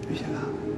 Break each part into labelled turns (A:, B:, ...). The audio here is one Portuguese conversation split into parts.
A: Veja lá.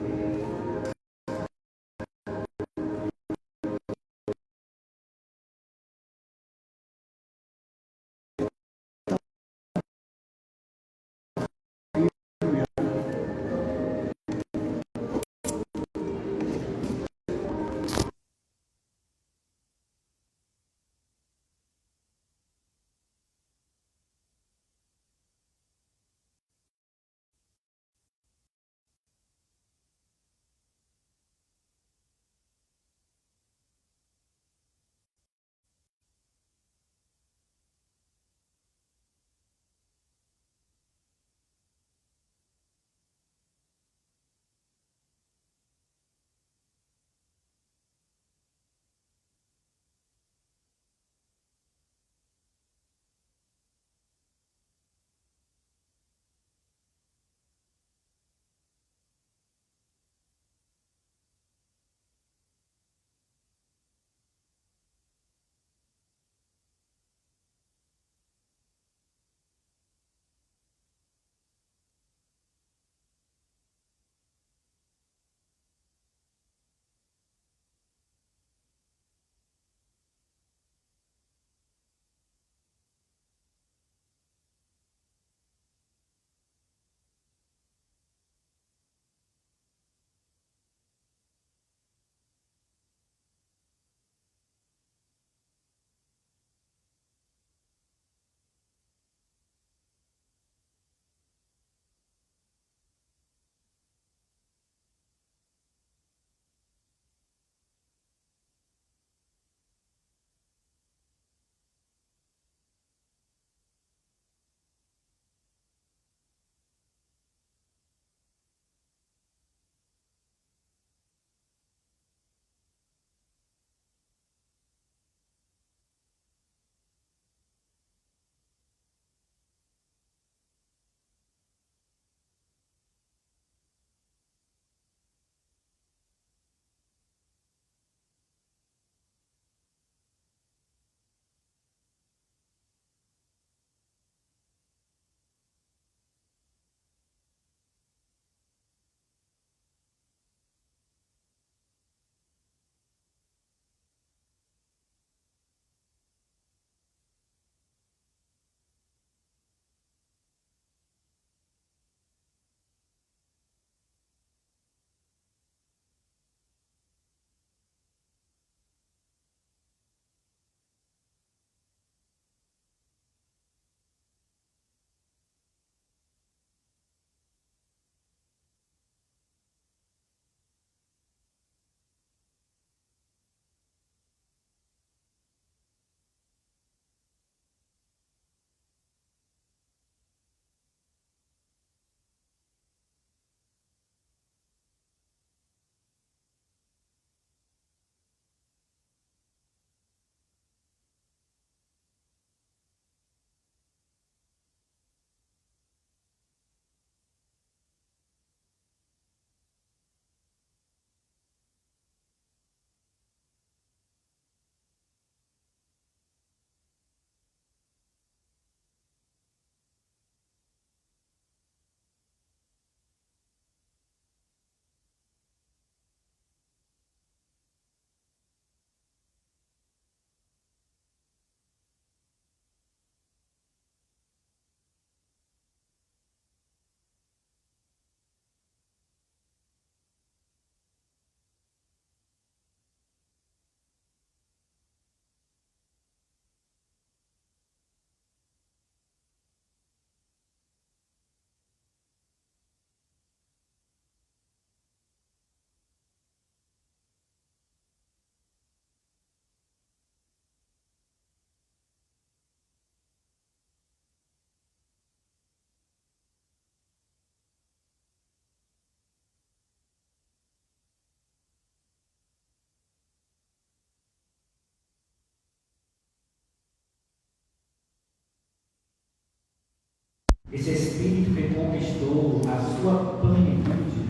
B: Esse Espírito que conquistou a sua plenitude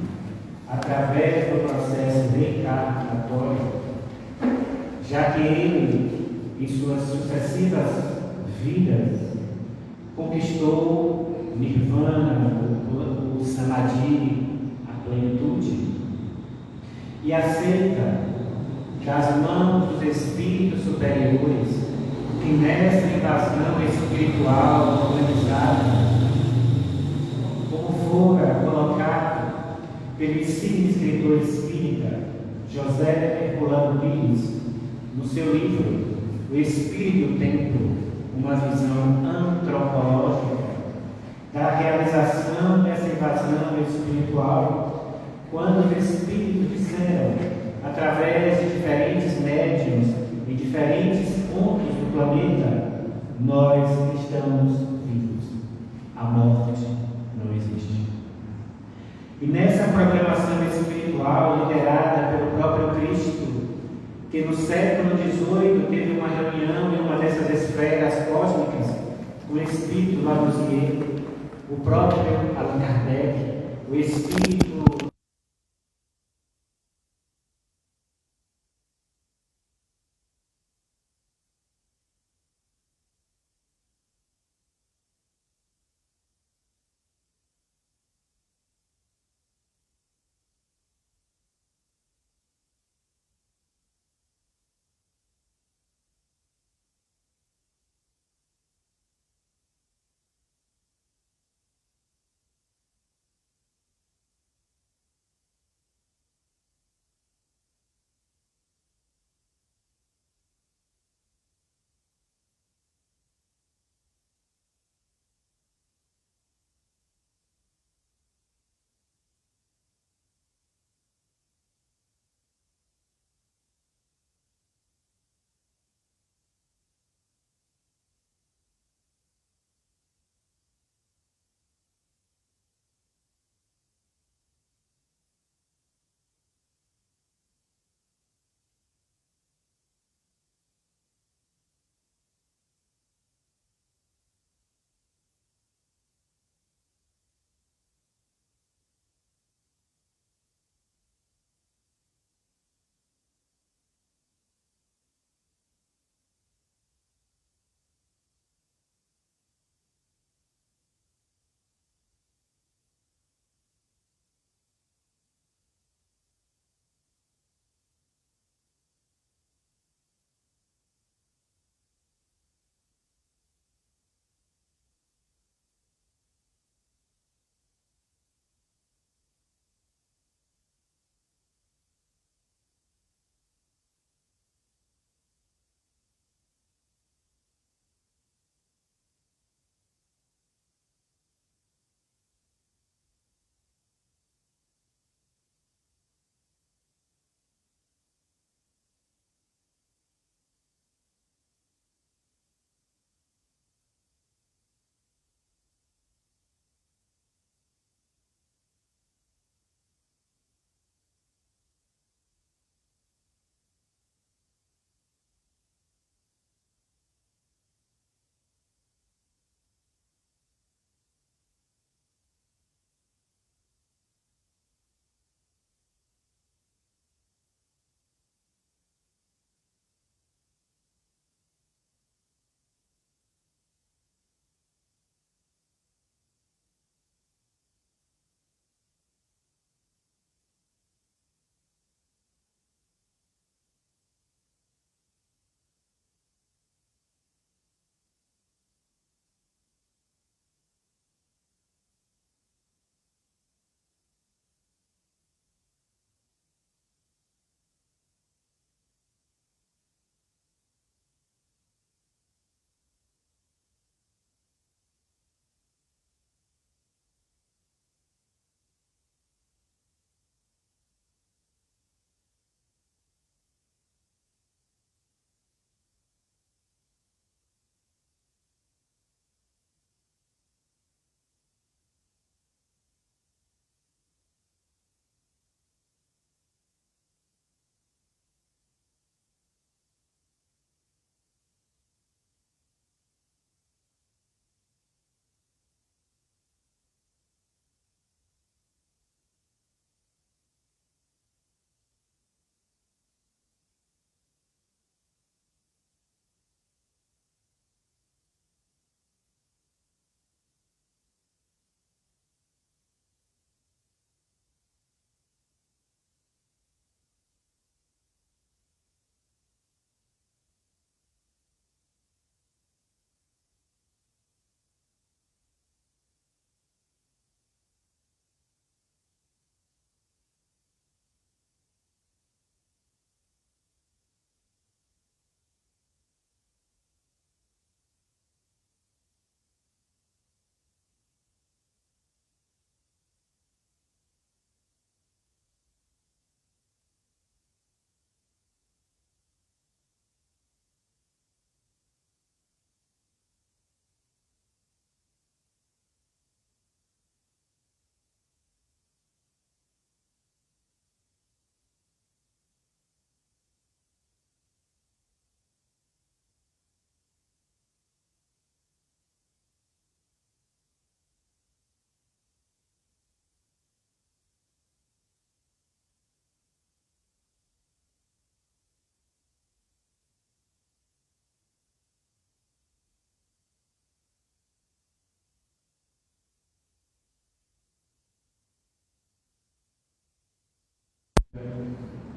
B: através do processo reencarnatório, já que ele, em suas sucessivas vidas, conquistou Nirvana, o Samadhi, a plenitude, e aceita das mãos dos espíritos superiores que nessa invasão espiritual organizada, como fora colocado pelo insigne escritor espírita José Herculano Pires, no seu livro O Espírito e o Tempo, uma visão antropológica da realização dessa invasão espiritual, quando os espíritos disseram, através de diferentes médiuns e diferentes pontos do planeta, nós estamos vivos. A morte não existe. E nessa programação espiritual liderada pelo próprio Cristo, que no século XVIII teve uma reunião em uma dessas esferas cósmicas com o espírito Lavoisier, o próprio Allan Kardec, o espírito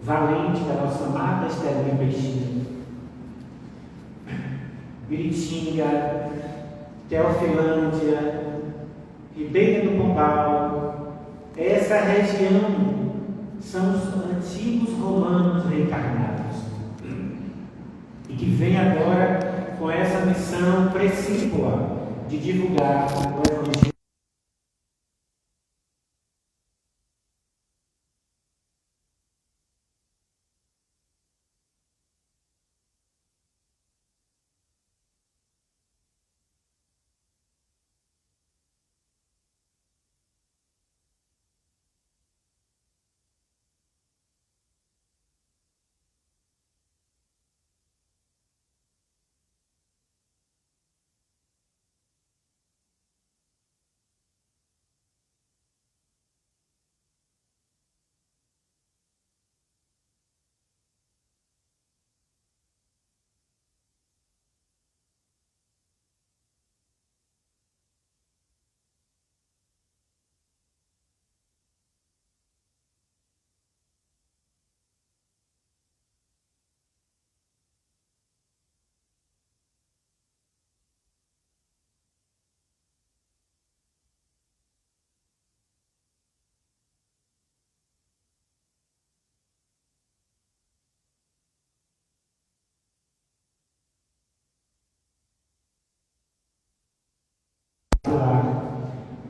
B: Valente, da nossa amada Estelinha Peixinho, Biritinga, Teofilândia, Ribeira do Pombal, essa região são os antigos romanos reencarnados e que vem agora com essa missão precípua de divulgar o Evangelho.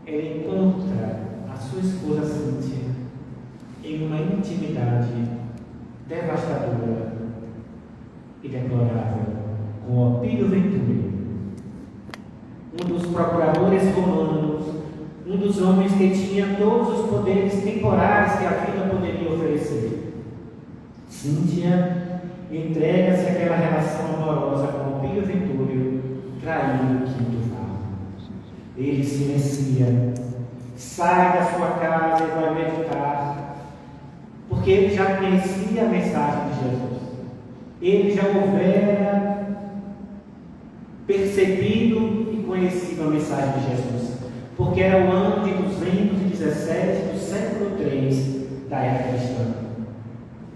B: Ela encontra a sua esposa Cíntia em uma intimidade devastadora e deplorável com Opílio Venturi, um dos procuradores romanos, um dos homens que tinha todos os poderes temporais que a vida poderia oferecer. Cíntia entrega-se àquela relação amorosa com Opílio Venturi, traindo Quinto Varro. Ele silencia, sai da sua casa e vai meditar, porque ele já conhecia a mensagem de Jesus. Ele já houvera percebido e conhecido a mensagem de Jesus, porque era o ano de 217 do século III da era cristã.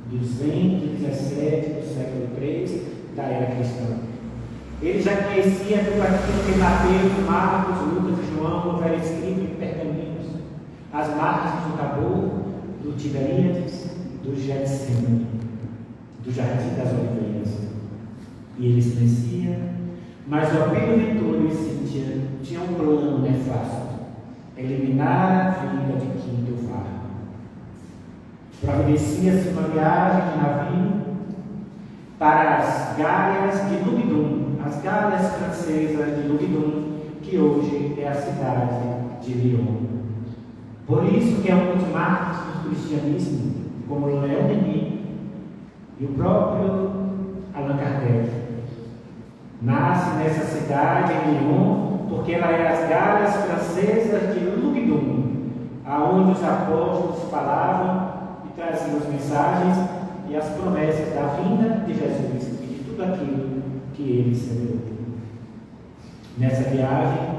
B: 217 do século III da era cristã. Ele já conhecia tudo aquilo que Mateus, Marcos, Lucas e João houveram escrito em pergaminhos, as marcas do Tabor, do Tiberíades, do Getsemane, do Jardim das Oliveiras. E ele silencia, mas o Opílio Venturi e Cíntia tinham um plano nefasto: eliminar a vida de Quinto Varro. Providencia-se uma viagem de navio para as Galhas de Lugdunum, as Galhas francesas de Lugdunum, que hoje é a cidade de Lyon. Por isso que alguns mártires do cristianismo, como Leon Denis e o próprio Allan Kardec, nasce nessa cidade, em Lyon, porque ela é as Galhas francesas de Lugdunum, aonde os apóstolos falavam e traziam as mensagens e as promessas da vinda de Jesus e de tudo aquilo que ele semeou. Nessa viagem,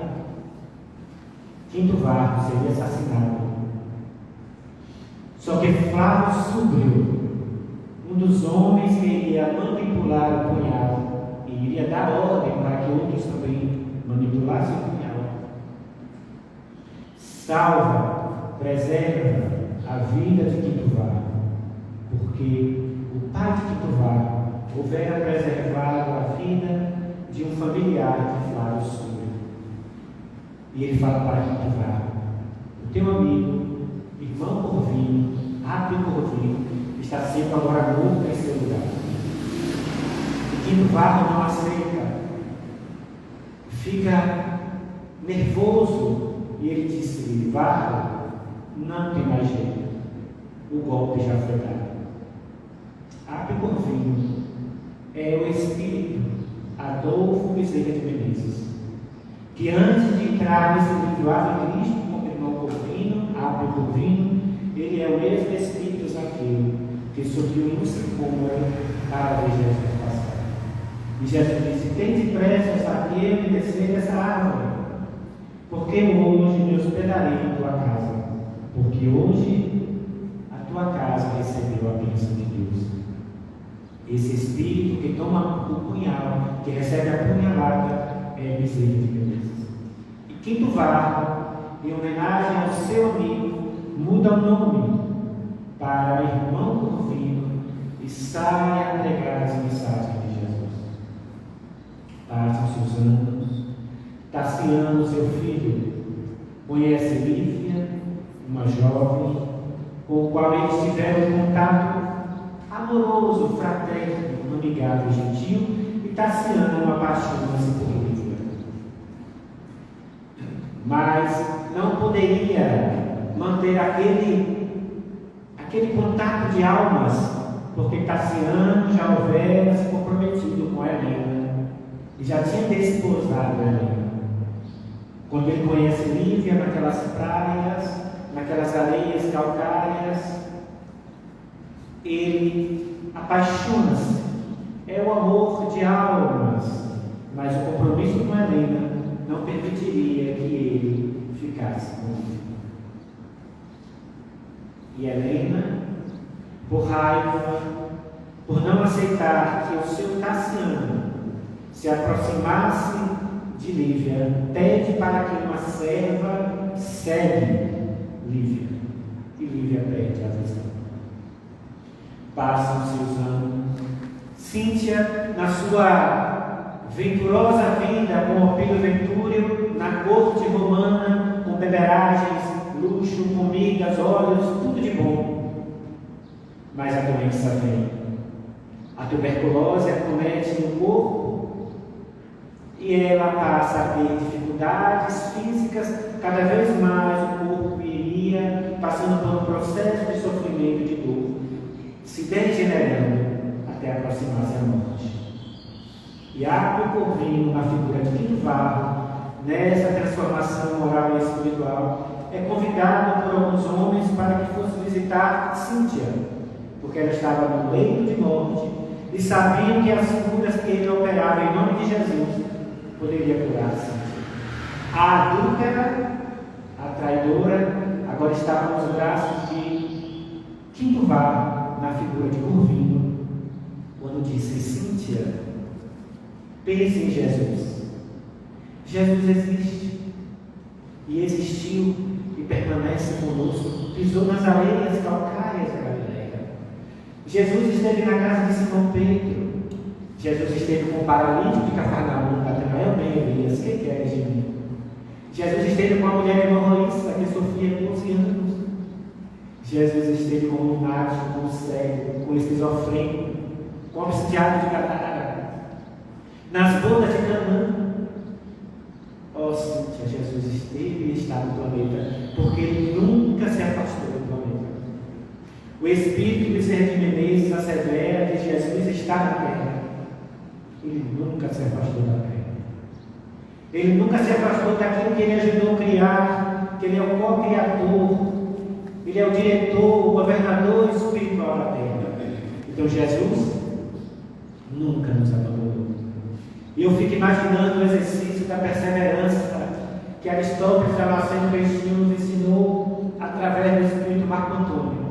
B: Quinto Varro seria assassinado. Só que Flávio Súblio, um dos homens que iria manipular o punhal e iria dar ordem para que outros também manipulassem o punhal, salva, preserva a vida de Quinto Varro, porque o pai de Quinto Varro houvera preservado a vida de um familiar de Flávio Súblio. E ele fala para Quinto Varro: o teu amigo, irmão Corvino, Apio Corvino, está sendo agora morto em seu lugar. E Quinto Varro não aceita, fica nervoso, e ele disse: Varro, não tem mais jeito, o golpe já foi dado. Apio Corvino é o espírito Adolfo Bezerra de Menezes, que antes de entrar nesse livro Ave Cristo, como irmão Corvino, Apio Corvino, ele é o mesmo espírito Zaqueu, que subiu no sicômoro para ver Jesus passar. E Jesus disse: tem depressa, Zaqueu, e descer dessa árvore, porque hoje me hospedarei em tua casa, porque hoje a tua casa recebeu a bênção de Deus. Esse espírito que toma o punhal, que recebe a punhalada, é bezerro de Deus. E quinto varro, em homenagem ao seu amigo, muda o nome para irmão Corvino e sai a pregar as mensagens de Jesus. Passam-se os anos. Tassiano, seu filho, conhece Lívia, uma jovem, com o qual eles tiveram um contato amoroso, fraterno, amigável, gentil, e Tassiano apaixona-se por Lívia. Mas não poderia manter aquele contato de almas, porque Tassiano já houvera se comprometido com Helena e já tinha desposado Helena. Quando ele conhece Lívia naquelas praias, naquelas areias calcárias, ele apaixona-se. É o amor de almas, mas o compromisso com Helena não permitiria que ele ficasse com Lívia. E Helena, por raiva, por não aceitar que o seu Tassiano se aproximasse de Lívia, pede para que uma serva segue Lívia. E Lívia pede a visão. Passam-se os anos. Cíntia, na sua venturosa vida com Opílio Ventúrio, na corte romana, com beberagens, luxo, comidas, óleos, tudo de bom. Mas a doença vem. A tuberculose acomete no corpo e ela passa a ter dificuldades físicas. Cada vez mais o corpo iria passando por um processo de sofrimento e de dor, se degenerando até aproximar-se à morte. E Apio Corvino, na figura de Quinto Varro, nessa transformação moral e espiritual, é convidado por alguns homens para que fosse visitar Cíntia, porque ela estava no leito de morte e sabiam que as curas que ele operava em nome de Jesus poderia curar Cíntia. A adúltera, a traidora, agora estava nos braços de Quinto Varro, na figura de Corvino, quando disse: Cíntia, pense em Jesus. Jesus existe e existiu e permanece conosco. Pisou nas areias calcárias da Galileia. Jesus esteve na casa de Simão Pedro. Jesus esteve com o paralítico de Cafarnaum, Natanael, bem Elias, que queres de mim? Jesus esteve com a mulher hemorroísta que sofria 12 anos. Jesus esteve com o lunático, com o cego, com o esquizofrênico, com o obsidiado de Gadara, nas bodas de Canaã. Ó Cíntia, Jesus esteve e está no planeta, porque ele nunca se afastou do planeta. O Espírito Bezerra de Menezes assevera que Jesus está na terra. Ele nunca se afastou da terra. Ele nunca se afastou daquilo que ele ajudou a criar, que ele é o co-criador, ele é o diretor, o governador espiritual da terra. Então Jesus nunca nos abandonou. E eu fico imaginando o exercício da perseverança que Aristóteles Damasceno Peixinho nos ensinou através do Espírito Marco Antônio.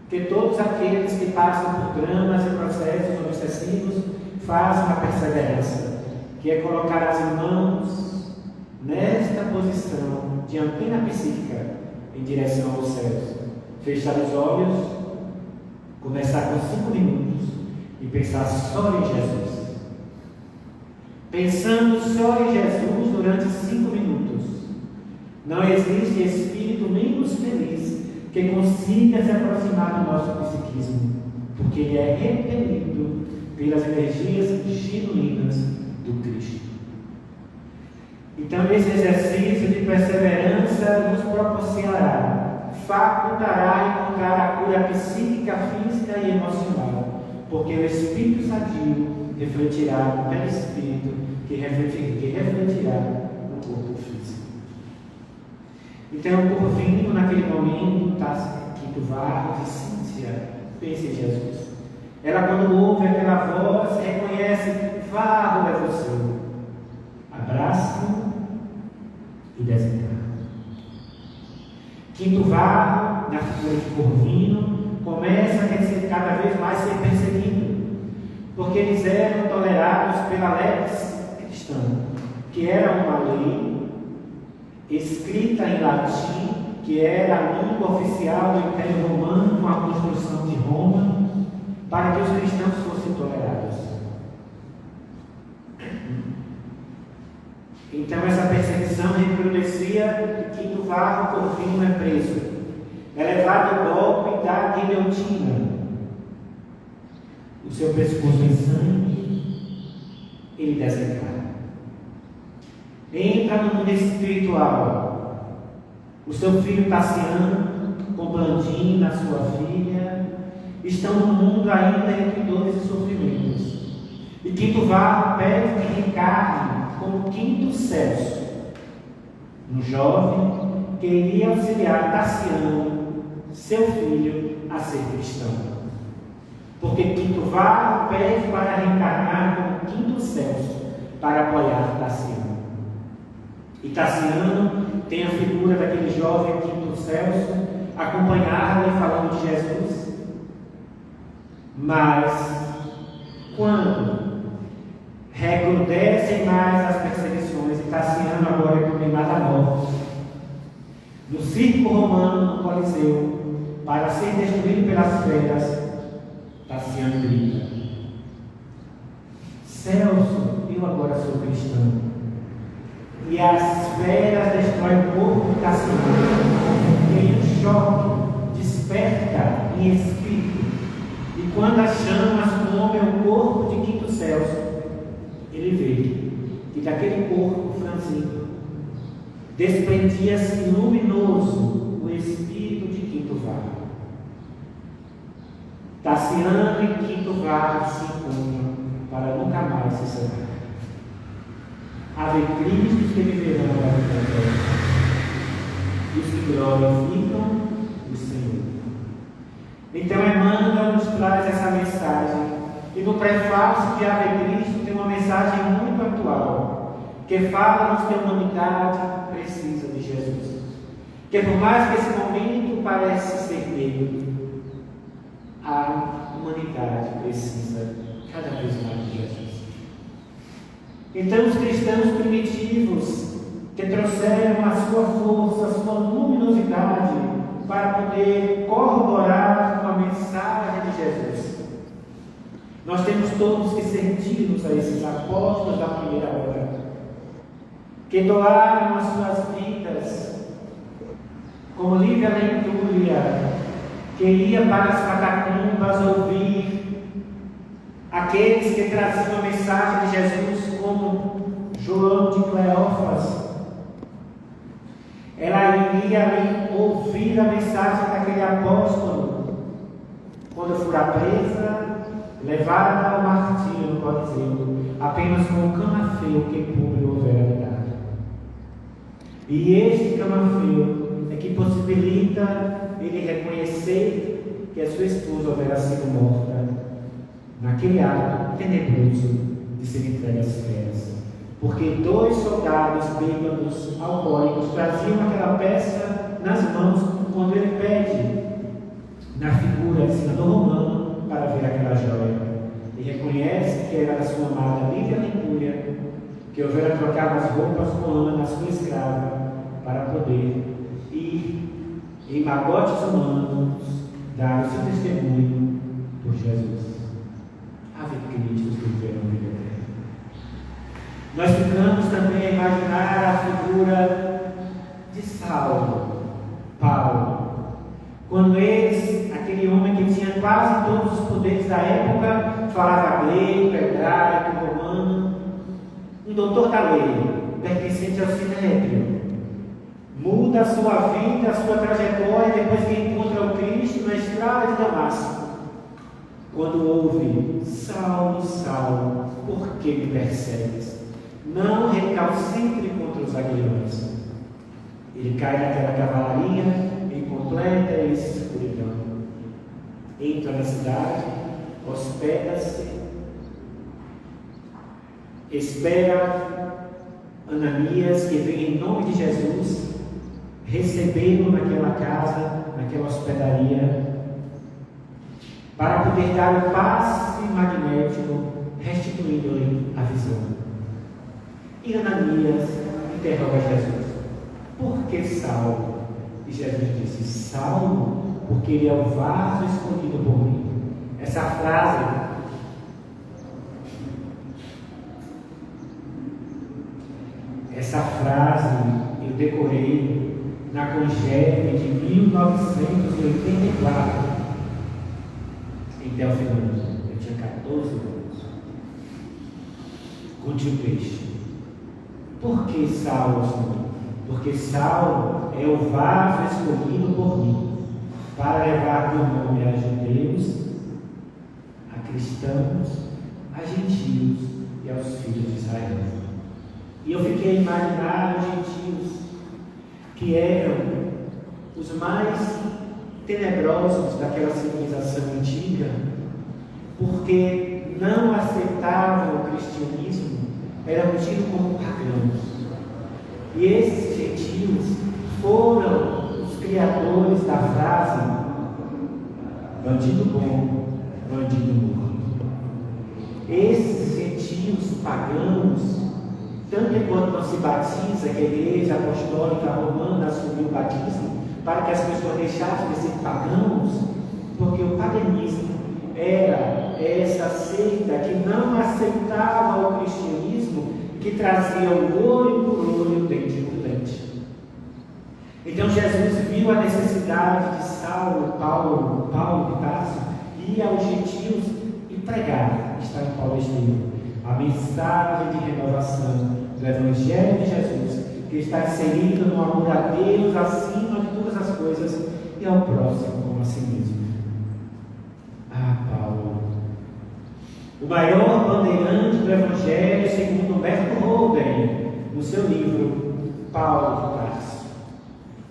B: Que todos aqueles que passam por dramas e processos obsessivos fazem a perseverança, que é colocar as mãos nesta posição de antena psíquica em direção aos céus. Fechar os olhos, começar com 5 minutos e pensar só em Jesus. Pensando só em Jesus durante 5 minutos. Não existe espírito menos feliz que consiga se aproximar do nosso psiquismo, porque ele é repelido pelas energias genuínas do Cristo. Então, esse exercício de perseverança nos proporcionará, facultará encontrar a cura psíquica, física e emocional, porque o espírito sadio refletirá no perispírito, que refletirá no corpo físico. Então, o Corvino, naquele momento, está Quinto Varro de Cíntia, pense em Jesus. Ela, quando ouve aquela voz, reconhece: Varro é você. Abraça-o e desencarna. Quinto Varro, na figura de Corvino, começa a cada vez mais ser perseguido. porque eles eram tolerados pela lex cristã, que era uma lei escrita em latim, que era a língua oficial do Império Romano com a construção de Roma, para que os cristãos fossem tolerados. Então essa perseguição recrudescia e Quinto Varro, por fim, é preso. É levado ao golpe da guilhotina. O seu pescoço em sangue, ele desencarna. Entra no mundo espiritual. O seu filho Tassiano, com Blandina, sua filha, estão no mundo ainda entre dores e sofrimentos. E Quinto Varro pede que reencarne como Quinto Celso, um jovem que iria auxiliar Tassiano, seu filho, a ser cristão. Porque Quinto Varro pede para reencarnar como Quinto Celso, para apoiar Tassiano. E Tassiano tem a figura daquele jovem Quinto Celso, acompanhado e falando de Jesus. Mas, quando recrudescem mais as perseguições, e Tassiano agora é condenado à morte, no circo romano, no Coliseu, para ser destruído pelas feras, Tassiano grita: Celso, eu agora sou cristão. E as feras destroem o corpo de Tassiano. E um choque desperta em espírito. E quando as chamas comem o corpo de Quinto Celso, ele vê que daquele corpo franzino desprendia-se luminoso o espírito de Quinto Varro. Tassiano e Quinto Varro se encontram para nunca mais se separar. Ave Cristos que viverão na vida, e os que glorificam o Senhor. Então Emmanuel nos traz essa mensagem, e no prefácio de Ave Cristo tem uma mensagem muito atual, que fala-nos que a humanidade precisa de Jesus. Que por mais que esse momento pareça ser dele, a humanidade precisa cada vez mais de Jesus. Então os cristãos primitivos, que trouxeram a sua força, a sua luminosidade, para poder corroborar com a mensagem de Jesus, nós temos todos que sentir-nos a esses apóstolos da primeira hora, que doaram as suas vidas, como Lívia Lentúria, que ia para as catacumbas ouvir aqueles que traziam a mensagem de Jesus, como João de Cleófas. Ela iria ali ouvir a mensagem daquele apóstolo, quando for presa, levada ao martírio no Coliseu, apenas com o camafeu que Públio houvera dado. E este camafeu é que possibilita ele reconhecer que a sua esposa houvera sido morta naquele ato tenebroso de ser entregue às feras. Porque 2 soldados bêbados, alcoólicos, traziam aquela peça nas mãos quando ele pede na figura de senador romano para ver aquela joia. E reconhece que era da sua amada Lívia Lentúria, que houvera trocado as roupas com Ana, sua escrava, para poder ir em magotes humanos dar o seu testemunho por Jesus. Ave Cristo que viveram a vida eterna. Nós ficamos também a imaginar a figura de Paulo, quando eles, aquele homem que tinha quase todos os poderes da época, falava grego, hebraico, romano, um doutor da lei, pertencente ao Sinédrio, muda a sua vida, a sua trajetória, depois que encontra o Cristo na estrada de Damasco. Quando ouve: Saulo, Saulo, por que me persegues? Não recalcitre contra os aguilhões. Ele cai naquela cavalaria em completa escuridão. Entra na cidade, hospeda-se, espera Ananias, que vem em nome de Jesus, recebê-lo naquela casa, naquela hospedaria. para poder dar o passe magnético, restituindo-lhe a visão. E Ananias interroga Jesus: por que Saulo? E Jesus disse: Saulo, porque ele é o vaso escolhido por mim. Essa frase eu decorei na Congeve de 1984, em Delfinópolis. Eu tinha 14 anos. Conte o peixe. Por que Saulo, Senhor? Porque Saulo é o vaso escolhido por mim para levar meu nome a judeus, a cristãos, a gentios e aos filhos de Israel. E eu fiquei a imaginar os gentios, que eram os mais tenebrosos daquela civilização antiga, porque não aceitavam o cristianismo, eram tidos como pagãos. E esses gentios foram os criadores da frase bandido bom, bandido morto. Esses gentios pagãos, tanto enquanto não se batiza, que a Igreja Apostólica Romana assumiu o batismo, para que as pessoas deixassem de ser pagãos, porque o paganismo era essa seita que não aceitava o cristianismo, que trazia o olho por olho, o dente por dente. Então Jesus viu a necessidade de Paulo de Tarso, ir aos gentios e pregar, está em Paulo escreveu, a mensagem de renovação do Evangelho de Jesus, que está inserido no amor a Deus acima de todas as coisas e ao próximo como a si mesmo. Paulo, o maior bandeirante do Evangelho, segundo Humberto Holden, no seu livro Paulo de Tarso,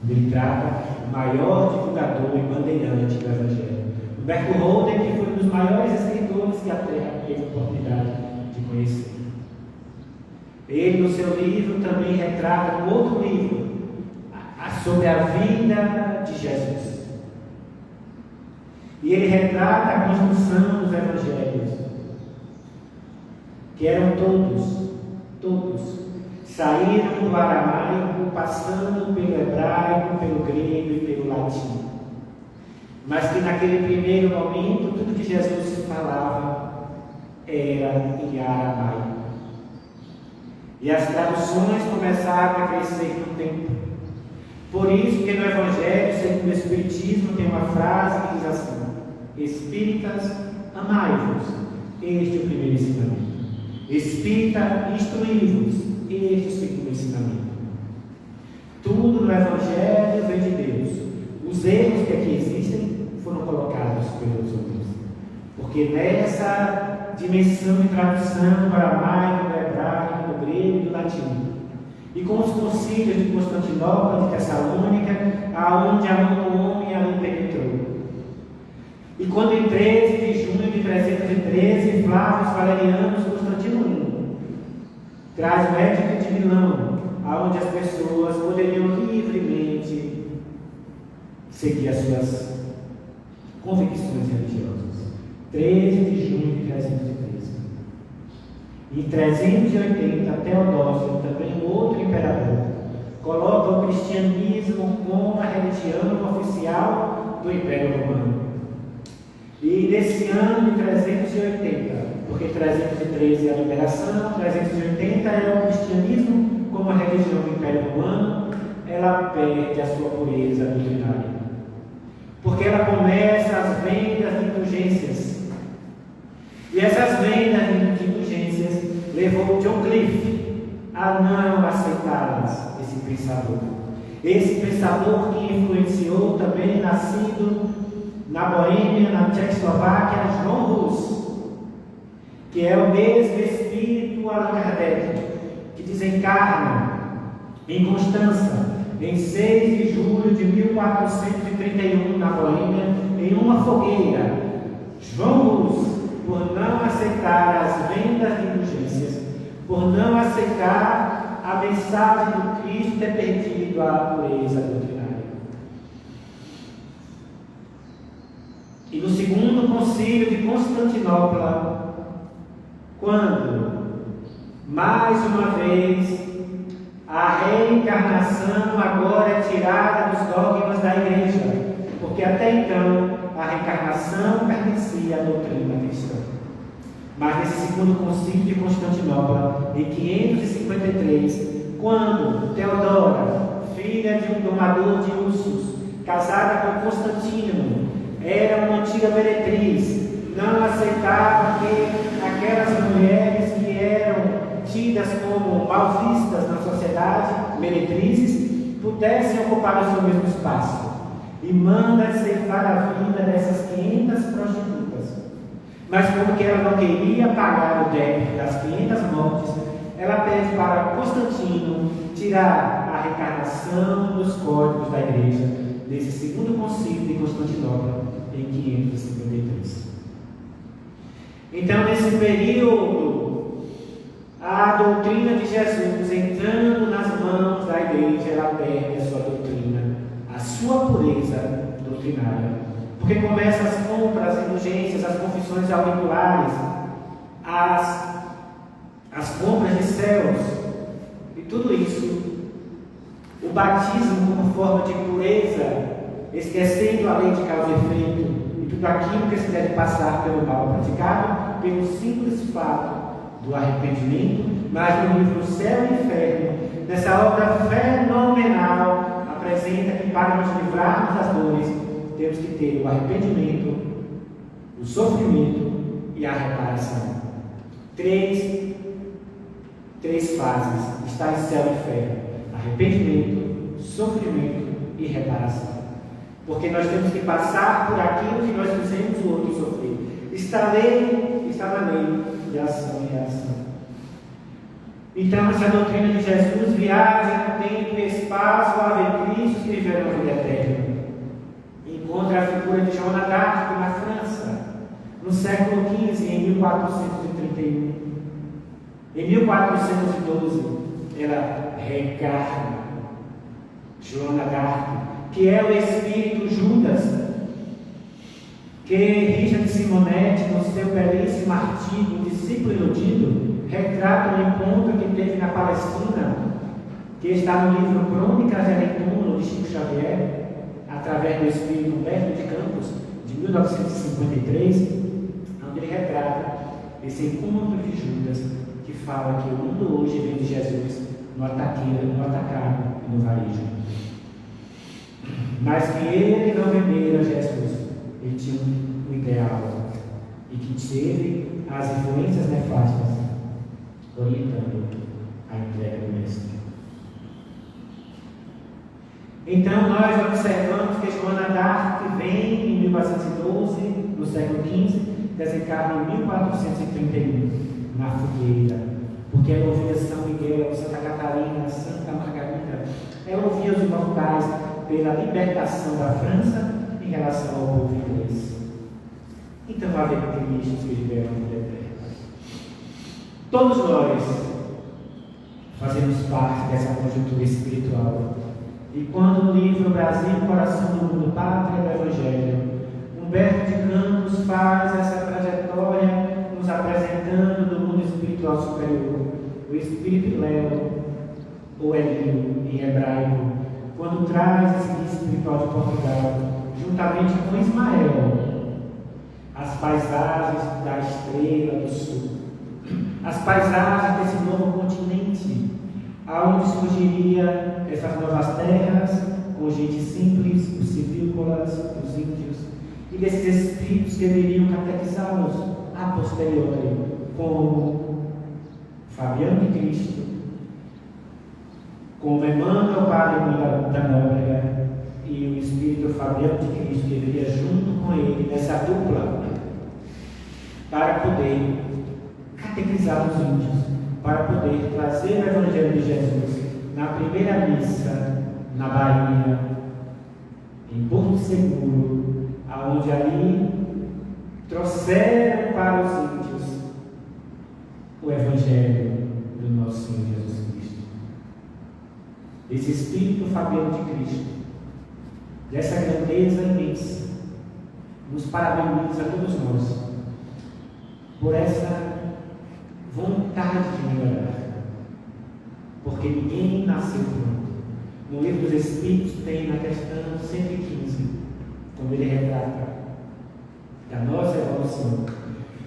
B: ele trata o maior divulgador e bandeirante do Evangelho. Humberto Holden, que foi um dos maiores escritores que a Terra teve a oportunidade de conhecer. Ele, no seu livro, também retrata um outro livro sobre a vida de Jesus. E ele retrata a construção dos evangelhos, que eram todos, saíram do aramaico, passando pelo hebraico, pelo grego e pelo latim. Mas que naquele primeiro momento, tudo que Jesus falava era em aramaico. E as traduções começaram a crescer no tempo. Por isso que no Evangelho, segundo o Espiritismo, tem uma frase que diz assim: Espíritas, amai-vos, este é o primeiro ensinamento. Espírita, instruí-vos, este é o segundo ensinamento. Tudo no Evangelho vem de Deus. Os erros que aqui existem foram colocados pelos homens. Porque nessa dimensão de tradução do aramaico, do hebraico, do grego e do latim, e com os concílios de Constantinopla, de Tessalônica, aonde a mão do homem ali penetrou. E quando em 13 de junho de 313, Flávio Valeriano Constantino I traz o Edito de Milão, aonde as pessoas poderiam livremente seguir as suas convicções religiosas. 13 de junho de 313. Em 380, Teodósio, também outro imperador, coloca o cristianismo como a religião oficial do Império Romano. E nesse ano de 380, porque 313 é a liberação, 380 é o cristianismo como a religião do Império Romano, ela perde a sua pureza doutrinária. Porque ela começa as vendas de indulgências. E essas vendas de indulgências levou John Cliff a não aceitar esse pensador. Esse pensador que influenciou também, nascido na Boêmia, na Tchecoslováquia, João Hus, que é o mesmo espírito Allan Kardec, que desencarna em Constança, em 6 de julho de 1431, na Boêmia, em uma fogueira. João Hus, por não aceitar as vendas de indulgências, por não aceitar a mensagem do Cristo, ter perdido a pureza doutrinária. E no segundo concílio de Constantinopla, quando, mais uma vez, a reencarnação agora é tirada dos dogmas da Igreja, porque até então a reencarnação pertencia à doutrina cristã. Mas nesse segundo concílio de Constantinopla, em 553, quando Teodora, filha de um domador de ursos, casada com Constantino, era uma antiga meretriz, não aceitava que aquelas mulheres que eram tidas como mal vistas na sociedade, meretrizes, pudessem ocupar o seu mesmo espaço, e manda ceifar a vida dessas 500 prostitutas. Mas porque ela não queria pagar o débito das 500 mortes, ela pede para Constantino tirar a reencarnação dos códigos da Igreja nesse segundo concílio de Constantinopla, em 553. Então, nesse período, a doutrina de Jesus, entrando nas mãos da Igreja, ela perde a sua doutrina, a sua pureza doutrinária. Porque começa as compras, as indulgências, as confissões auriculares, as compras de céus, e tudo isso, o batismo como forma de pureza, esquecendo a lei de causa e efeito, e tudo aquilo que se deve passar pelo mal praticado, pelo simples fato do arrependimento. Mas no livro Céu e Inferno, nessa obra fenomenal, apresenta que para nos livrarmos das dores, temos que ter o arrependimento, o sofrimento e a reparação. Três fases está em céu e inferno: arrependimento, sofrimento e reparação. Porque nós temos que passar por aquilo que nós fizemos o outro sofrer. Está na lei de ação e reação. Então, essa doutrina de Jesus viaja no tempo e espaço a ver Cristo que viveram a vida eterna. Encontra a figura de Joana d'Arc na França, no século XV, em 1431. Em 1412, ela reencarna Joana d'Arc, que é o espírito Judas, que Richard Simonetti, no seu belíssimo artigo Discípulo Iludido, retrata o encontro que teve na Palestina, que está no livro Crônicas de Aretuno, de Chico Xavier, através do espírito Humberto de Campos, de 1953, onde ele retrata esse encontro de Judas, que fala que o mundo hoje vem de Jesus no atacado e no varejo. Mas que ele não vendera Jesus, ele tinha um ideal, e que teve as influências nefastas orientando a entrega do Mestre. Então, nós observamos que Joana d'Arc vem em 1412, no século XV, desencarna em 1431, na fogueira, porque ela ouvia São Miguel, Santa Catarina, Santa Margarida, ela ouvia os imortais pela libertação da França em relação ao povo inglês. Então, havia cristos que viveram a vida eterna. Todos nós fazemos parte dessa conjuntura espiritual. E quando o livro Brasil, Coração do Mundo, Pátria do Evangelho, Humberto de Campos faz essa trajetória nos apresentando do mundo espiritual superior, o Espírito Léo, ou Elinho em hebraico, quando traz esse guia espiritual de Portugal, juntamente com Ismael, as paisagens da Estrela do Sul, as paisagens desse novo continente, aonde surgiria essas novas terras, com gente simples, os civícolas, os índios, e desses espíritos que deveriam catequizá-los a posteriori, como Fabiano de Cristo, como Emmanuel, padre da Nóbrega, e o espírito Fabiano de Cristo, que viria junto com ele, nessa dupla, para poder catequizar os índios, para poder trazer o Evangelho de Jesus na primeira missa na Bahia, em Porto Seguro, aonde ali trouxeram para os índios o Evangelho do nosso Senhor Jesus Cristo. Esse Espírito Fabiano de Cristo, dessa grandeza imensa, nos parabeniza a todos nós por essa vontade de melhorar. Porque ninguém nasceu pronto. No livro dos Espíritos tem na questão 115, quando ele retrata da nossa evolução,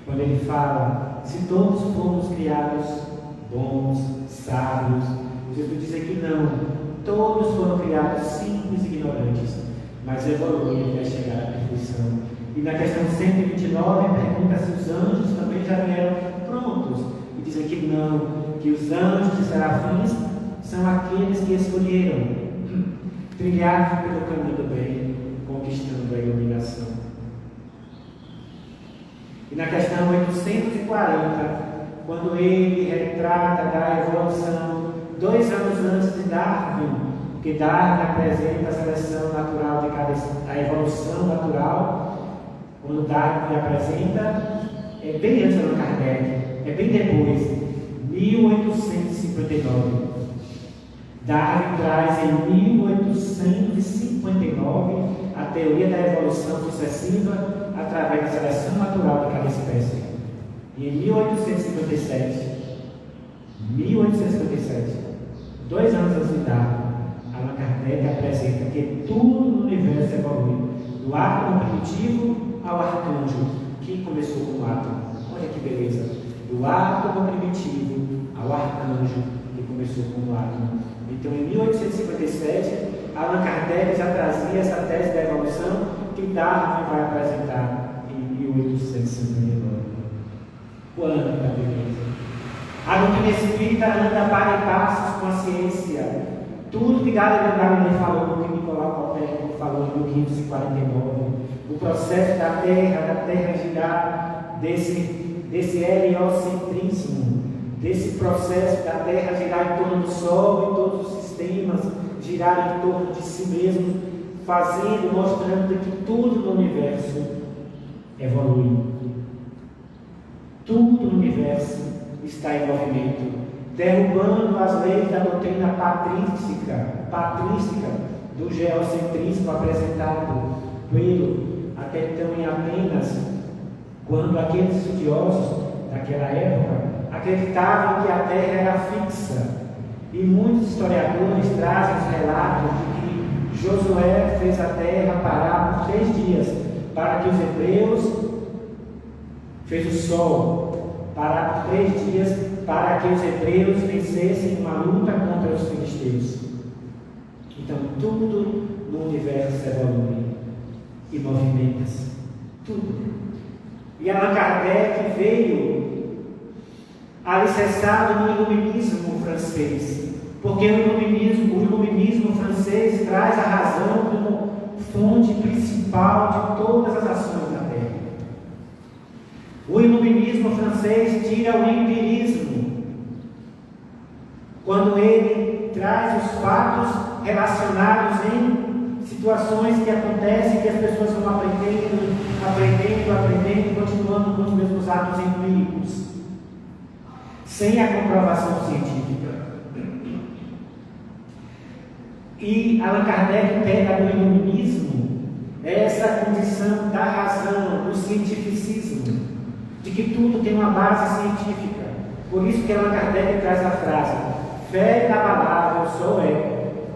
B: quando ele fala, se todos formos criados bons, sábios, Jesus diz aqui não, todos foram criados simples e ignorantes, mas evoluem até chegar à perfeição. E na questão 129 pergunta se os anjos também já vieram prontos, e dizem que não, que os anjos e serafins são aqueles que escolheram trilhar pelo caminho do bem, conquistando a iluminação. E na questão 840, quando ele retrata da evolução 2 anos antes de Darwin, porque Darwin apresenta a seleção natural de a evolução natural, quando Darwin apresenta, é bem antes de Allan Kardec, é bem depois, 1859. Darwin traz em 1859 a teoria da evolução sucessiva através da seleção natural de cada espécie. E em 1857, 2 anos antes de Darwin, Allan Kardec apresenta que tudo no universo evolui, do átomo primitivo ao arcanjo, que começou com o átomo. Olha que beleza! Do átomo primitivo ao arcanjo, que começou com o átomo. Então, em 1857, Allan Kardec já trazia essa tese da evolução que Darwin vai apresentar em 1859. Quanta beleza! A doutrina espírita anda para e passos com a ciência. Tudo que Galileu falou, no que Nicolau Copérnico falou em 1549, o processo da Terra girar, desse heliocentrismo, desse processo da Terra girar em torno do Sol e todos os sistemas girar em torno de si mesmo, mostrando que tudo no universo evolui. Tudo no universo está em movimento, derrubando as leis da doutrina patrística do geocentrismo apresentado até então em Atenas, quando aqueles estudiosos daquela época acreditavam que a Terra era fixa, e muitos historiadores trazem os relatos de que Josué fez a Terra parar por 3 dias para que os hebreus, fez o sol parar por 3 dias para que os hebreus vencessem uma luta contra os filisteus. Então tudo no universo evolui e movimenta-se, tudo. E Allan Kardec veio alicerçado no iluminismo francês, porque o iluminismo francês traz a razão como fonte principal de todas as ações da Terra. O iluminismo francês tira o empirismo, quando ele traz os fatos relacionados em situações que acontecem, que as pessoas vão aprendendo, continuando com os mesmos atos empíricos, sem a comprovação científica. E Allan Kardec pega no iluminismo essa condição da razão, do cientificismo, de que tudo tem uma base científica. Por isso que Allan Kardec traz a frase: fé inabalável só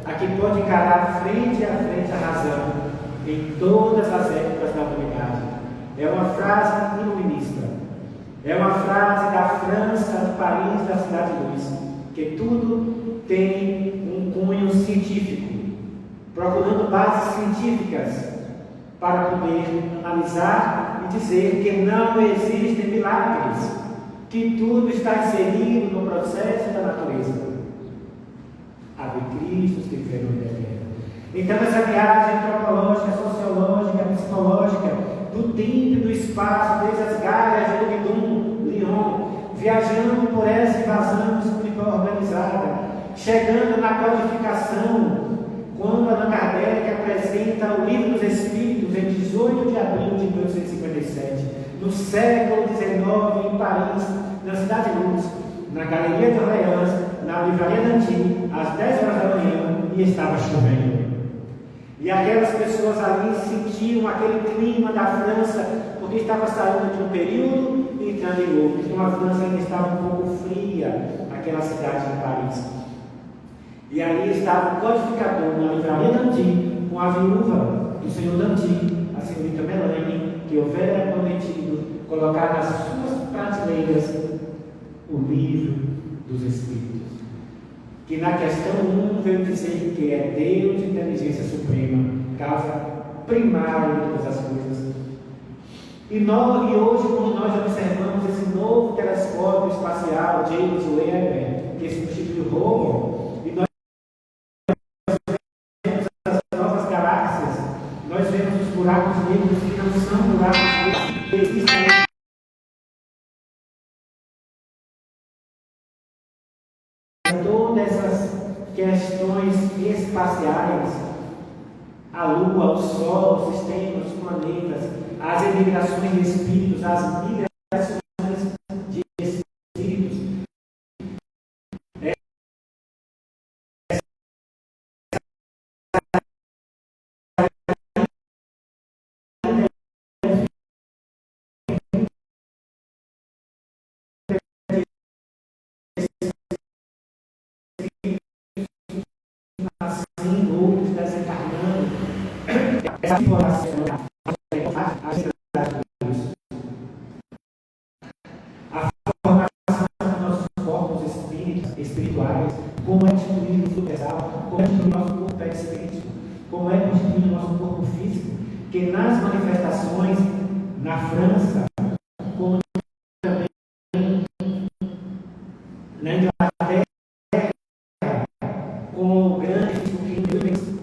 B: a que pode encarar frente a frente a razão em todas as épocas da humanidade. É uma frase iluminista. É uma frase da França, de Paris, da Cidade de Luz, que tudo tem um cunho científico, procurando bases científicas para poder analisar e dizer que não existem milagres, que tudo está inserido no processo da natureza. Ave Cristo que veio da terra. Então, essa viagem antropológica, sociológica, psicológica, do tempo e do espaço, desde as galhas de Lyon, viajando por essa invasão espiritual organizada, chegando na codificação, quando Allan Kardec apresenta o Livro dos Espíritos em 18 de abril de 1857, no século XIX, em Paris, na Cidade de Luz, na Galeria de Orleans, na Livraria d'Antin, às 10 horas da manhã, e estava chovendo. E aquelas pessoas ali sentiam aquele clima da França, porque estava saindo de um período e entrando em outro. Então a França ainda estava um pouco fria, aquela cidade de Paris. E ali estava o codificador na livraria Dandy, com a viúva do senhor Dandy, a senhorita Melanie, que houvera prometido colocar nas suas prateleiras o livro dos Espíritos. Que na questão 1 veio dizer que é Deus de inteligência suprema, causa primária de todas as coisas. E hoje, quando nós observamos esse novo telescópio espacial, James Webb, que substitui o Hubble, e nós vemos as novas galáxias, nós vemos os buracos negros que não são buracos negros, que existem todas essas questões espaciais, a Lua, o Sol, o sistema, os planetas, as emigrações de espíritos, as migrações de espíritos. Nascendo, outros desencarnando. Essa informação, espirituais, como é constituído o casal, como é constituído o nosso corpo espírito, como é constituído o nosso corpo físico, que nas manifestações na França, como também na Inglaterra, com o grande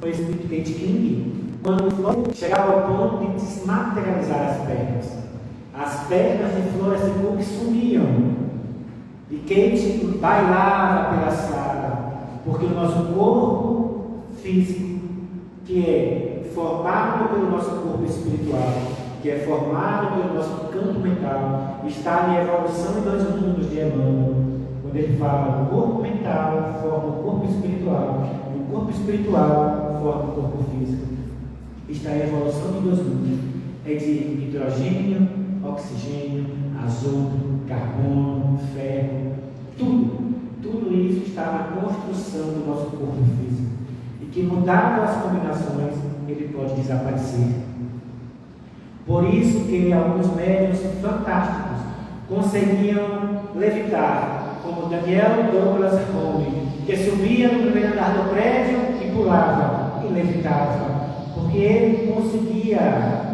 B: o espírito Kate King, quando o Flor chegava ao ponto de desmaterializar as pernas de Florence Cook sumiam. E Kate bailava pela sala, porque o nosso corpo físico, que é formado pelo nosso corpo espiritual, que é formado pelo nosso campo mental, está em evolução em 2 mundos de Emmanuel, quando ele fala o corpo mental forma o corpo espiritual, e o corpo espiritual forma o corpo físico. Está em evolução de 2 mundos, é de hidrogênio, oxigênio, azoto, carbono, ferro, tudo isso está na construção do nosso corpo físico, e que mudado as combinações, ele pode desaparecer. Por isso que alguns médiuns fantásticos conseguiam levitar, como Daniel Douglas Home, que subia no primeiro andar do prédio e pulava e levitava, porque ele conseguia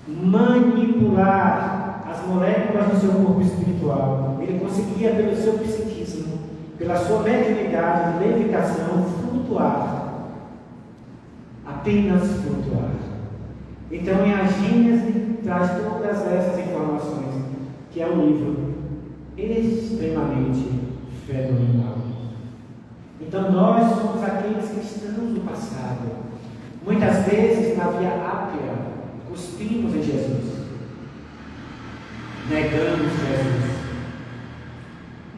B: manipular as moléculas do seu corpo espiritual. Ele conseguia, pelo seu psiquismo, pela sua mediunidade de levitação, flutuar, apenas flutuar. Então, em A Gênese traz todas essas informações, que é um livro extremamente fenomenal. Então, nós somos aqueles cristãos do passado. Muitas vezes, na Via Ápia, cuspimos em Jesus, negamos Jesus.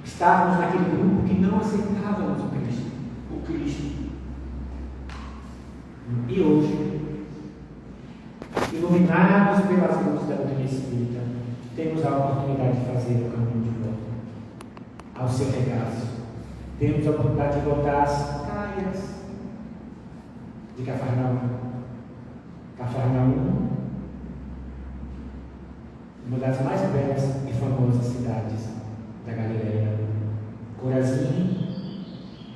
B: Estávamos naquele grupo que não aceitávamos o Cristo. E hoje, iluminados pelas luzes da doutrina espírita, temos a oportunidade de fazer o caminho de volta ao seu regaço. Temos a oportunidade de voltar às praias de Cafarnaum. Cafarnaum, uma das mais belas e famosas cidades da Galileia. Corazim,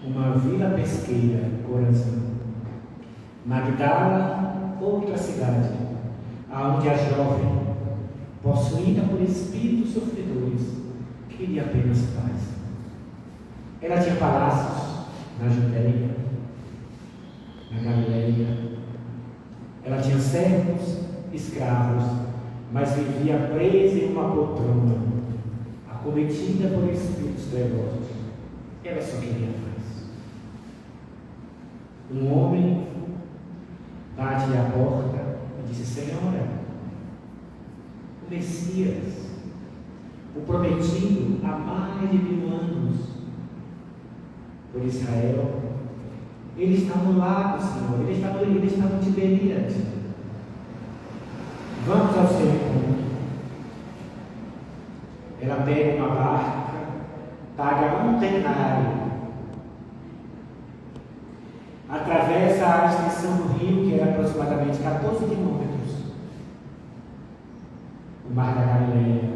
B: uma vila pesqueira, Corazim. Magdala, outra cidade, aonde a jovem, possuída por espíritos sofredores, queria apenas paz. Ela tinha palácios na Judéia, na Galileia. Ela tinha servos, escravos, mas vivia presa em uma poltrona, acometida por espíritos trevosos. Ela só queria paz. Um homem bate à porta e disse: Senhora, o Messias, o prometido há mais de 1000 anos por Israel, Ele está no lago, Senhor. Ele está no Tiberíades. Vamos ao seu encontro. Ela pega uma barca, paga um denário, atravessa a extensão do rio, que era aproximadamente 14 quilômetros, o Mar da Galileia,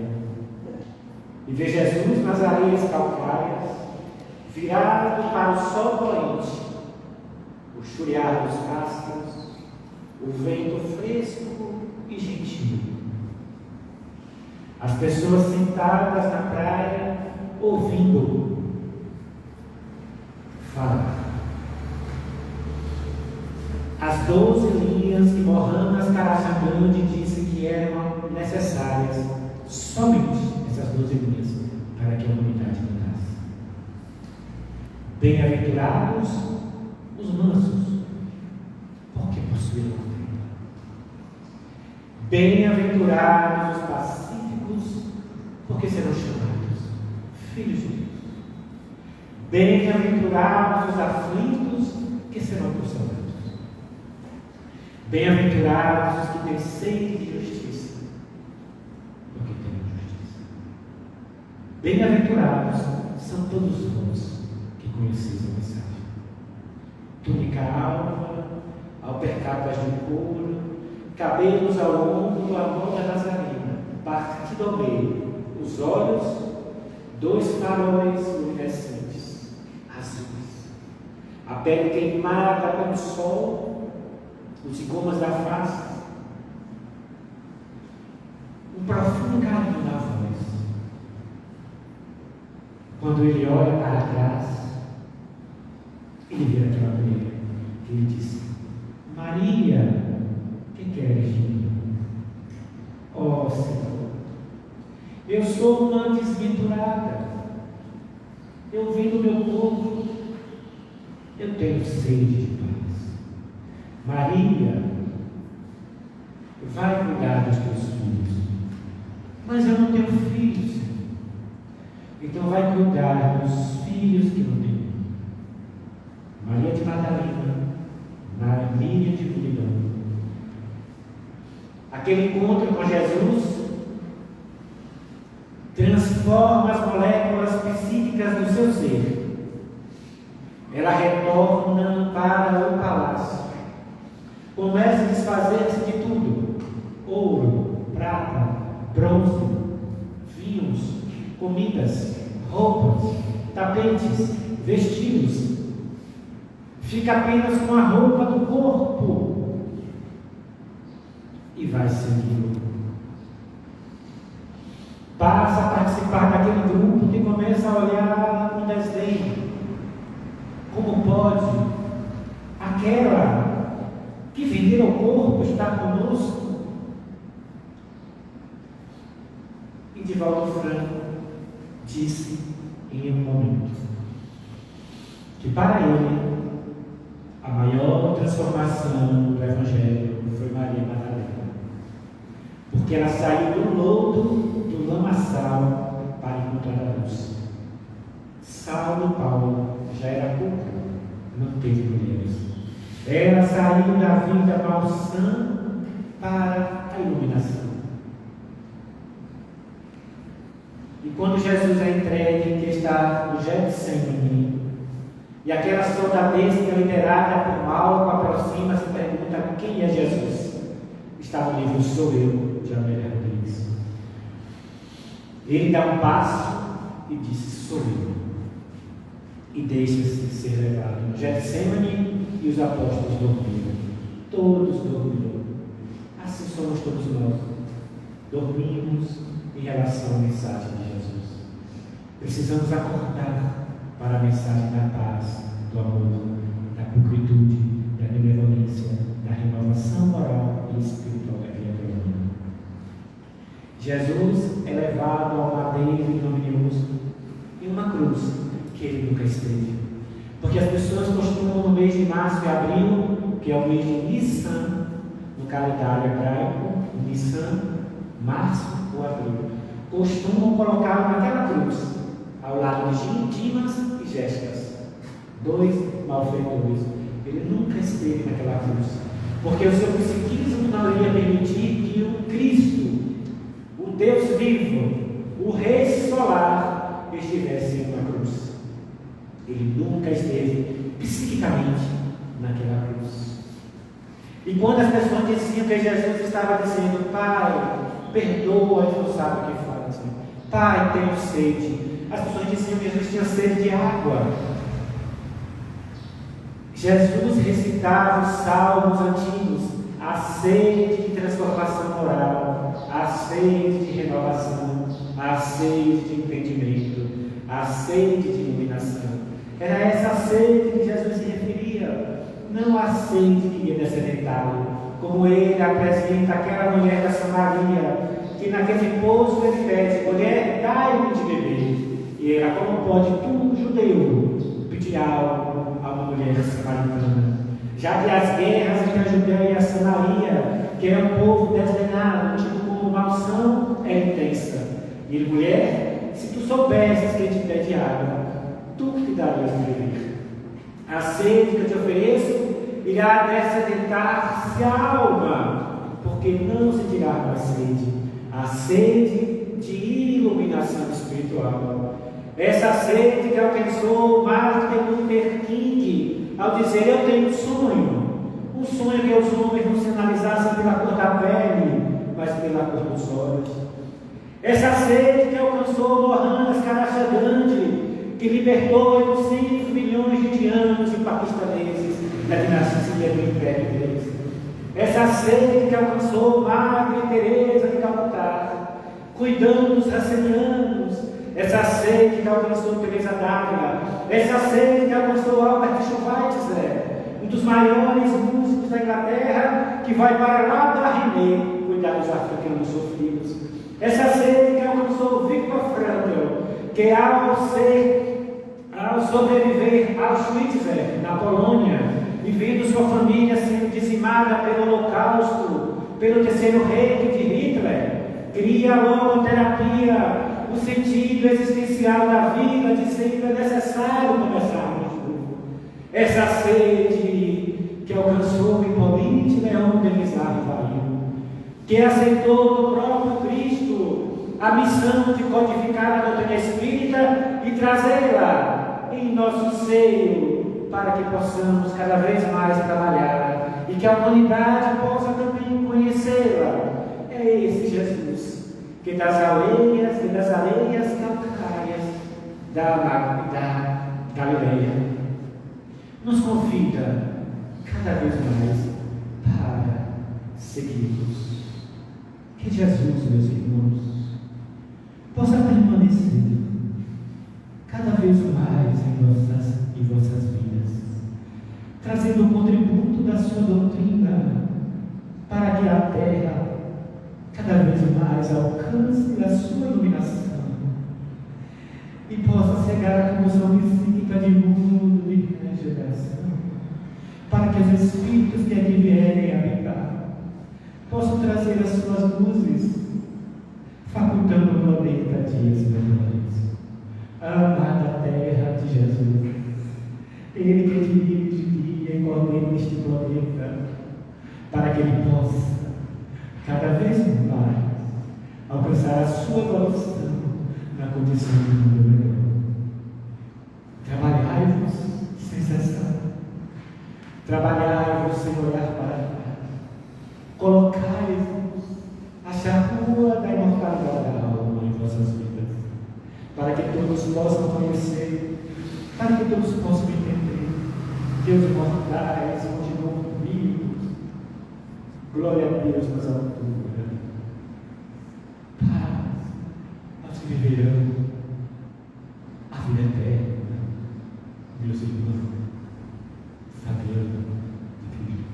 B: e vê Jesus nas areias calcárias, virado para o sol poente, o churiar dos pássaros, o vento fresco e gentil. As pessoas sentadas na praia, ouvindo falar. As 12 linhas que Mohammed Karamandan disse que eram necessárias, somente essas 12 linhas, para que a humanidade mudasse. Bem-aventurados os mansos, porque possuíram a terra. Bem-aventurados os pacíficos, porque serão chamados filhos de Deus. Bem-aventurados os aflitos, que serão consolados. Bem-aventurados os que têm sede de justiça, porque terão justiça. Bem-aventurados são todos vós que conheceis a mensagem. Túnica alva, alpercapas de couro, cabelos ao ombro, a mão da Nazarena, partido ao meio, os olhos, 2 faróis luminescentes, azuis, a pele queimada pelo sol, os zigomas da face, um profundo carinho na voz. Quando ele olha para trás, ele vê aquela mulher que ele disse: Maria, que queres de mim? Ó Senhor, eu sou uma desventurada, eu vim do meu povo, eu tenho sede de paz. Maria, vai cuidar dos teus filhos. Mas eu não tenho filhos, Senhor. Então vai cuidar dos filhos que não tenho. Maria de Madalena, Miriam de Milidão. Aquele encontro com Jesus transforma as moléculas psíquicas do seu ser. Ela retorna para o palácio. Começa a desfazer-se de tudo: ouro, prata, bronze, vinhos, comidas, roupas, tapetes, vestidos. Fica apenas com a roupa do corpo e vai segui-lo. Passa a participar daquele grupo que começa a olhar com desdém. Como pode aquela que vendeu o corpo está conosco? E Divaldo Franco disse em um momento que para ele a maior transformação do Evangelho foi Maria Madalena, porque ela saiu do lodo, do lamaçal, para encontrar a luz. Saulo Paulo já era pouco, não teve mulheres. Ela saiu da vida malsã para a iluminação. E quando Jesus é entregue, que está no Getsemane, e aquela soldadesca liderada por Malco aproxima, se pergunta: quem é Jesus? Está no livro Sou Eu, de Amélia Rodrigues. Ele dá um passo e diz: sou eu. E deixa-se ser levado no Getsemane, e os apóstolos dormiram. Todos dormiram. Assim somos todos nós. Dormimos em relação à mensagem de Jesus. Precisamos acordar para a mensagem da paz, do amor, da concretude, da benevolência, da renovação moral e espiritual da vida humana. Jesus é levado ao madeiro ignominioso em uma cruz que ele nunca esteve. Porque as pessoas costumam, no mês de março e abril, que é o mês de Nissan, no calendário hebraico, Nissan, março ou abril, costumam colocá-lo naquela cruz, ao lado de Dimas e Jéssica, 2 malfeitores, Ele nunca esteve naquela cruz. Porque o seu psiquismo não iria permitir que o Cristo, o Deus vivo, o Rei solar, estivesse na cruz. Ele nunca esteve psiquicamente naquela cruz. E quando as pessoas diziam que Jesus estava dizendo: Pai, perdoa, eles não sabem o que fazem. Pai, tenho sede. As pessoas diziam que Jesus tinha sede de água. Jesus recitava os salmos antigos, a sede de transformação moral, a sede de renovação, a sede de entendimento, a sede de iluminação. Era essa sede que Jesus se referia, não a sede que ia descedentá-lo, como ele apresenta aquela mulher da Samaria, que naquele poço ele pede: mulher, dai-me de beber. E ela: como pode tu, judeu, pedir algo a uma mulher samaritana? Já que as guerras entre a Judéia e a Samaria, que era um povo desdenhado, tido como maldição, é intensa. E ele: mulher, se tu soubesses quem te pede água, tu te darias de beber. A sede que eu te ofereço irá dessedentar-se a alma, porque não se dirá mais sede. A sede de iluminação espiritual. Essa sede que alcançou Martin Luther King ao dizer: eu tenho um sonho que os homens não se analisassem pela cor da pele, mas pela cor dos olhos. Essa sede que alcançou Mohandas Karachagandhi, que libertou 800 milhões de indianos e paquistaneses da dinastia do Império Inglês. Essa sede que alcançou Madre Teresa de Calcutá, cuidando dos rancenianos. Essa sede que alcançou Teresa d'Ávila. Essa sede que alcançou Albert Schweitzer, um dos maiores músicos da Inglaterra, que vai para lá da Rimé cuidar dos africanos sofridos. Essa sede que alcançou Viktor Frankl, que ao sobreviver a Auschwitz, na Polônia, e vendo sua família sendo dizimada pelo Holocausto, pelo terceiro reino de Hitler, cria a logoterapia, o sentido existencial da vida, dizendo: é necessário começarmos de novo. Essa sede que alcançou Hipólite Leão Denis Rivail, que aceitou do próprio Cristo a missão de codificar a doutrina espírita e trazê-la em nosso seio, para que possamos cada vez mais trabalhar e que a humanidade possa também conhecê-la. É esse Jesus que das areias calcárias da Galileia nos convida cada vez mais para seguirmos. Que Jesus, meus irmãos, possa permanecer cada vez mais em vossas vidas, trazendo o contributo da sua doutrina, para que a terra cada vez mais alcance a sua iluminação e possa chegar à comissão psíquica de mundo e regeneração, para que os espíritos que aqui vierem habitar possam trazer as suas luzes, facultando o planeta dias melhores. A amada terra de Jesus, Ele que te dirige e coordena este planeta, para que ele possa cada vez mais alcançar a sua evolução na condição de mundo melhor. Trabalhai-vos sem cessar, trabalhai-vos sem olhar para trás, colocai-vos a charrua da imortalidade da alma em vossas vidas, para que todos possam conhecer, para que todos possam entender que os mortais continuam vivos. Glória a Deus nas alturas. Paz, nós viveremos a vida eterna, meus irmãos, Fabiano e Felipe.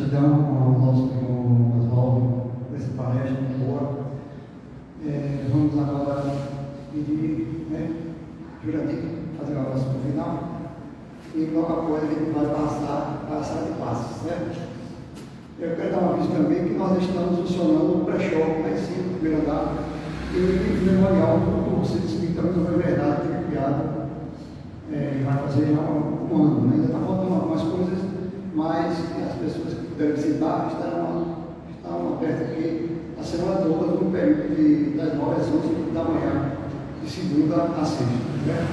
A: Gratidão ao nosso irmão Oswaldo por essa palestra muito boa. Vamos agora pedir, Jurandir, fazer uma oração no final. E logo após a gente vai passar a sala de passos, certo? Eu quero dar um aviso também que nós estamos funcionando um pré-show lá em cima, no primeiro andar, e o memorial do Centro Espírita Mundo da Verdade, que é criado, vai fazer já um ano, né? Ainda está faltando algumas coisas, mas as pessoas que puderem visitar estão abertas aqui a semana toda, no período das 9 às 11 da manhã, de segunda a sexta, né?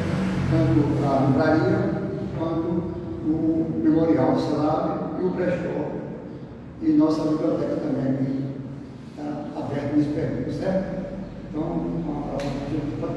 A: Tanto a livraria quanto o memorial, o salário e o pré-show. E nossa biblioteca também está aberta nesse período, certo? Então, a gente pode